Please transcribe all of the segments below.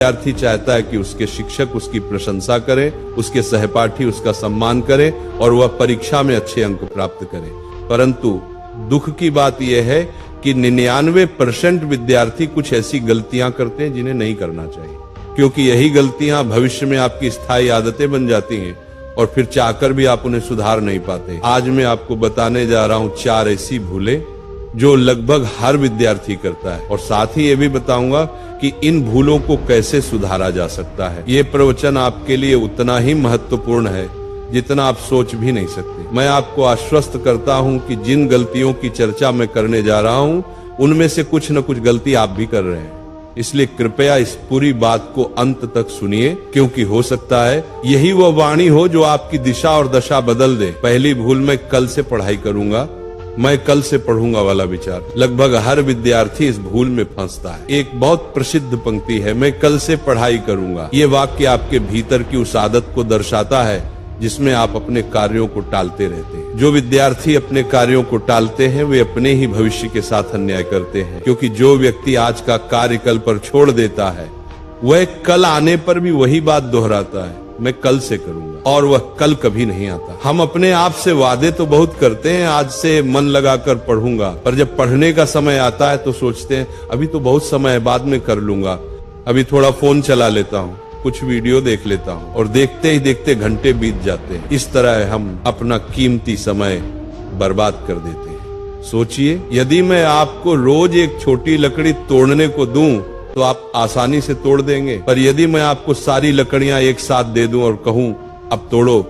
विद्यार्थी चाहता है कि उसके शिक्षक उसकी प्रशंसा करें, उसके सहपाठी उसका सम्मान करें और वह परीक्षा में अच्छे अंक प्राप्त करे। परंतु दुख की बात यह है कि 99% विद्यार्थी कुछ ऐसी गलतियां करते हैं जिन्हें नहीं करना चाहिए, क्योंकि यही गलतियां भविष्य में आपकी स्थायी आदतें बन जाती हैं और फिर चाहकर भी आप उन्हें सुधार नहीं पाते। आज मैं आपको बताने जा रहा हूं 4 ऐसी भूलें जो लगभग हर विद्यार्थी करता है, और साथ ही ये भी बताऊंगा कि इन भूलों को कैसे सुधारा जा सकता है। ये प्रवचन आपके लिए उतना ही महत्वपूर्ण है जितना आप सोच भी नहीं सकते। मैं आपको आश्वस्त करता हूं कि जिन गलतियों की चर्चा मैं करने जा रहा हूं उनमें से कुछ न कुछ गलती आप भी कर रहे हैं। इसलिए कृपया इस पूरी बात को अंत तक सुनिए, क्योंकि हो सकता है यही वह वाणी हो जो आपकी दिशा और दशा बदल दे। पहली भूल, मैं कल से पढ़ाई करूंगा, मैं कल से पढ़ूंगा वाला विचार। लगभग हर विद्यार्थी इस भूल में फंसता है। एक बहुत प्रसिद्ध पंक्ति है, मैं कल से पढ़ाई करूंगा। ये वाक्य आपके भीतर की उस आदत को दर्शाता है जिसमें आप अपने कार्यों को टालते रहते हैं। जो विद्यार्थी अपने कार्यों को टालते हैं वे अपने ही भविष्य के साथ अन्याय करते हैं, क्योंकि जो व्यक्ति आज का कार्य कल पर छोड़ देता है वह कल आने पर भी वही बात दोहराता है, मैं कल से करूंगा, और वह कल कभी नहीं आता। हम अपने आप से वादे तो बहुत करते हैं, आज से मन लगाकर पढ़ूंगा, पर जब पढ़ने का समय आता है तो सोचते हैं अभी तो बहुत समय है, बाद में कर लूंगा, अभी थोड़ा फोन चला लेता हूँ, कुछ वीडियो देख लेता हूँ, और देखते ही देखते घंटे बीत जाते हैं। इस तरह हम अपना कीमती समय बर्बाद कर देते हैं। सोचिए, यदि मैं आपको रोज एक छोटी लकड़ी तोड़ने को दूं तो आप आसानी से तोड़ देंगे, पर यदि मैं आपको सारी लकड़ियां एक साथ दे दूं और कहूं अब तोड़ो,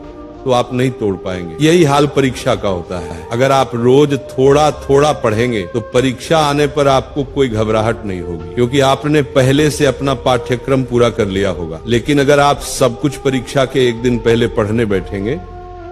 तो आप नहीं तोड़ पाएंगे। यही हाल परीक्षा का होता है। अगर आप रोज थोड़ा थोड़ा पढ़ेंगे तो परीक्षा आने पर आपको कोई घबराहट नहीं होगी, क्योंकि आपने पहले से अपना पाठ्यक्रम पूरा कर लिया होगा। लेकिन अगर आप सब कुछ परीक्षा के एक दिन पहले पढ़ने बैठेंगे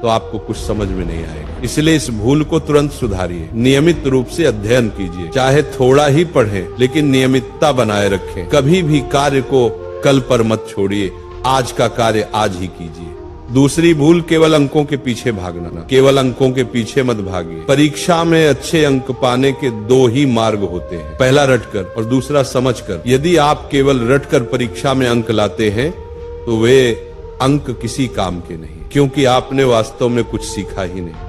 तो आपको कुछ समझ में नहीं आएगा। इसलिए इस भूल को तुरंत सुधारिए। नियमित रूप से अध्ययन कीजिए, चाहे थोड़ा ही पढ़ें, लेकिन नियमितता बनाए रखें। कभी भी कार्य को कल पर मत छोड़िए, आज का कार्य आज ही कीजिए। दूसरी भूल, केवल अंकों के पीछे भागना। केवल अंकों के पीछे मत भागिए। परीक्षा में अच्छे अंक पाने के 2 ही मार्ग होते हैं, पहला रटकर और दूसरा समझकर। यदि आप केवल रटकर परीक्षा में अंक लाते हैं तो वे अंक किसी काम के नहीं, क्योंकि आपने वास्तव में कुछ सीखा ही नहीं।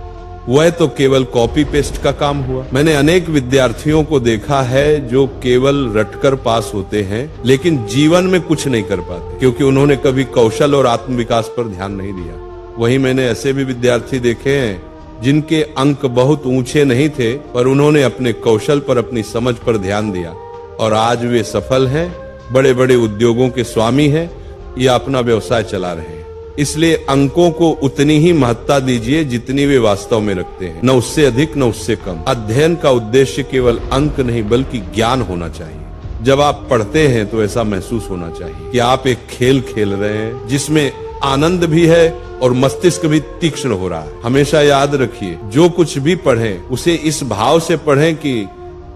वह तो केवल कॉपी पेस्ट का काम हुआ। मैंने अनेक विद्यार्थियों को देखा है जो केवल रटकर पास होते हैं लेकिन जीवन में कुछ नहीं कर पाते, क्योंकि उन्होंने कभी कौशल और आत्मविकास पर ध्यान नहीं दिया। वहीं मैंने ऐसे भी विद्यार्थी देखे हैं जिनके अंक बहुत ऊंचे नहीं थे, पर उन्होंने अपने कौशल पर, अपनी समझ पर ध्यान दिया और आज वे सफल हैं, बड़े बड़े उद्योगों के स्वामी हैं या अपना व्यवसाय चला रहे हैं। इसलिए अंकों को उतनी ही महत्ता दीजिए जितनी वे वास्तव में रखते हैं, न उससे अधिक न उससे कम। अध्ययन का उद्देश्य केवल अंक नहीं बल्कि ज्ञान होना चाहिए। जब आप पढ़ते हैं तो ऐसा महसूस होना चाहिए कि आप एक खेल खेल रहे हैं जिसमें आनंद भी है और मस्तिष्क भी तीक्ष्ण हो रहा है। हमेशा याद रखिए, जो कुछ भी पढ़ें उसे इस भाव से पढ़ें कि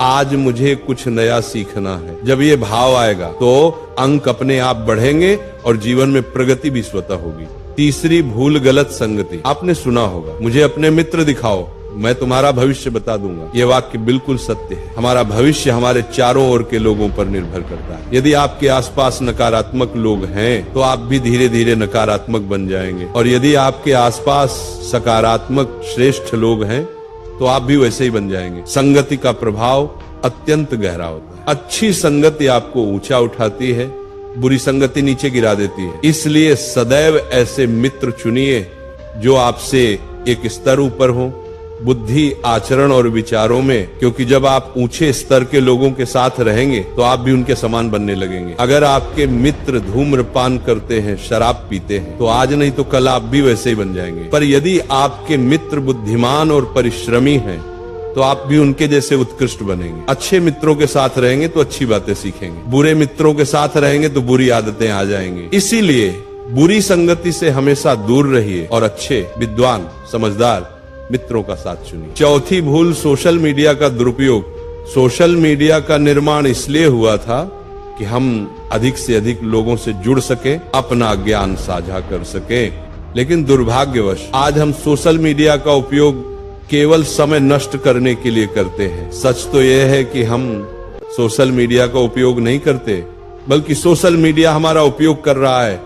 आज मुझे कुछ नया सीखना है। जब ये भाव आएगा तो अंक अपने आप बढ़ेंगे और जीवन में प्रगति भी स्वतः होगी। तीसरी भूल, गलत संगति। आपने सुना होगा, मुझे अपने मित्र दिखाओ, मैं तुम्हारा भविष्य बता दूंगा। ये वाक्य बिल्कुल सत्य है। हमारा भविष्य हमारे चारों ओर के लोगों पर निर्भर करता है। यदि आपके आसपास नकारात्मक लोग हैं तो आप भी धीरे धीरे नकारात्मक बन जाएंगे, और यदि आपके आसपास सकारात्मक श्रेष्ठ लोग हैं तो आप भी वैसे ही बन जाएंगे। संगति का प्रभाव अत्यंत गहरा होता है। अच्छी संगति आपको ऊंचा उठाती है, बुरी संगति नीचे गिरा देती है। इसलिए सदैव ऐसे मित्र चुनिए जो आपसे एक स्तर ऊपर हो, बुद्धि, आचरण और विचारों में, क्योंकि जब आप ऊंचे स्तर के लोगों के साथ रहेंगे तो आप भी उनके समान बनने लगेंगे। अगर आपके मित्र धूम्रपान करते हैं, शराब पीते हैं, तो आज नहीं तो कल आप भी वैसे ही बन जाएंगे। पर यदि आपके मित्र बुद्धिमान और परिश्रमी हैं तो आप भी उनके जैसे उत्कृष्ट बनेंगे। अच्छे मित्रों के साथ रहेंगे तो अच्छी बातें सीखेंगे, बुरे मित्रों के साथ रहेंगे तो बुरी आदतें आ जाएंगी। इसीलिए बुरी संगति से हमेशा दूर रहिए और अच्छे, विद्वान, समझदार मित्रों का साथ चुनिए। चौथी भूल, सोशल मीडिया का दुरुपयोग। सोशल मीडिया का निर्माण इसलिए हुआ था कि हम अधिक से अधिक लोगों से जुड़ सके, अपना ज्ञान साझा कर सके, लेकिन दुर्भाग्यवश आज हम सोशल मीडिया का उपयोग केवल समय नष्ट करने के लिए करते हैं। सच तो यह है कि हम सोशल मीडिया का उपयोग नहीं करते, बल्कि सोशल मीडिया हमारा उपयोग कर रहा है।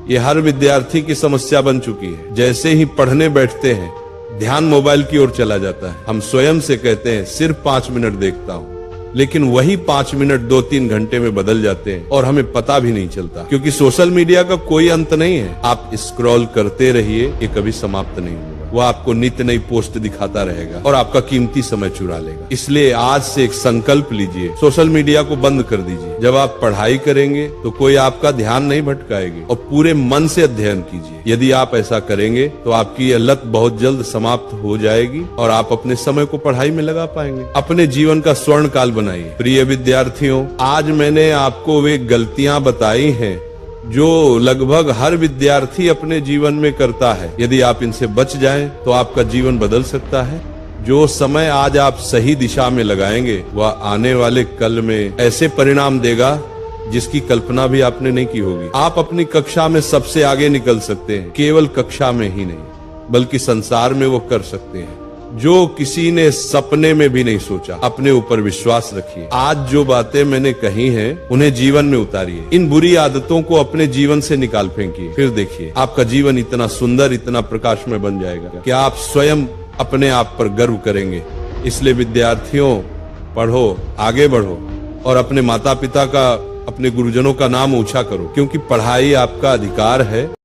ये हर विद्यार्थी की समस्या बन चुकी है। जैसे ही पढ़ने बैठते हैं, ध्यान मोबाइल की ओर चला जाता है। हम स्वयं से कहते हैं सिर्फ 5 मिनट देखता हूँ, लेकिन वही 5 मिनट 2-3 घंटे में बदल जाते हैं और हमें पता भी नहीं चलता, क्योंकि सोशल मीडिया का कोई अंत नहीं है। आप स्क्रॉल करते रहिए, ये कभी समाप्त नहीं होगा। वह आपको नित्य नई पोस्ट दिखाता रहेगा और आपका कीमती समय चुरा लेगा। इसलिए आज से एक संकल्प लीजिए, सोशल मीडिया को बंद कर दीजिए। जब आप पढ़ाई करेंगे तो कोई आपका ध्यान नहीं भटकाएगी और पूरे मन से अध्ययन कीजिए। यदि आप ऐसा करेंगे तो आपकी यह लत बहुत जल्द समाप्त हो जाएगी और आप अपने समय को पढ़ाई में लगा पाएंगे। अपने जीवन का स्वर्ण काल बनाइए। प्रिय विद्यार्थियों, आज मैंने आपको वे गलतियां बताई हैं जो लगभग हर विद्यार्थी अपने जीवन में करता है। यदि आप इनसे बच जाएं तो आपका जीवन बदल सकता है। जो समय आज आप सही दिशा में लगाएंगे वह आने वाले कल में ऐसे परिणाम देगा जिसकी कल्पना भी आपने नहीं की होगी। आप अपनी कक्षा में सबसे आगे निकल सकते हैं, केवल कक्षा में ही नहीं बल्कि संसार में वो कर सकते हैं जो किसी ने सपने में भी नहीं सोचा। अपने ऊपर विश्वास रखिए। आज जो बातें मैंने कही हैं उन्हें जीवन में उतारिए। इन बुरी आदतों को अपने जीवन से निकाल फेंकिए। फिर देखिए आपका जीवन इतना सुंदर, इतना प्रकाशमय बन जाएगा कि आप स्वयं अपने आप पर गर्व करेंगे। इसलिए विद्यार्थियों, पढ़ो, आगे बढ़ो और अपने माता पिता का, अपने गुरुजनों का नाम ऊंचा करो, क्योंकि पढ़ाई आपका अधिकार है।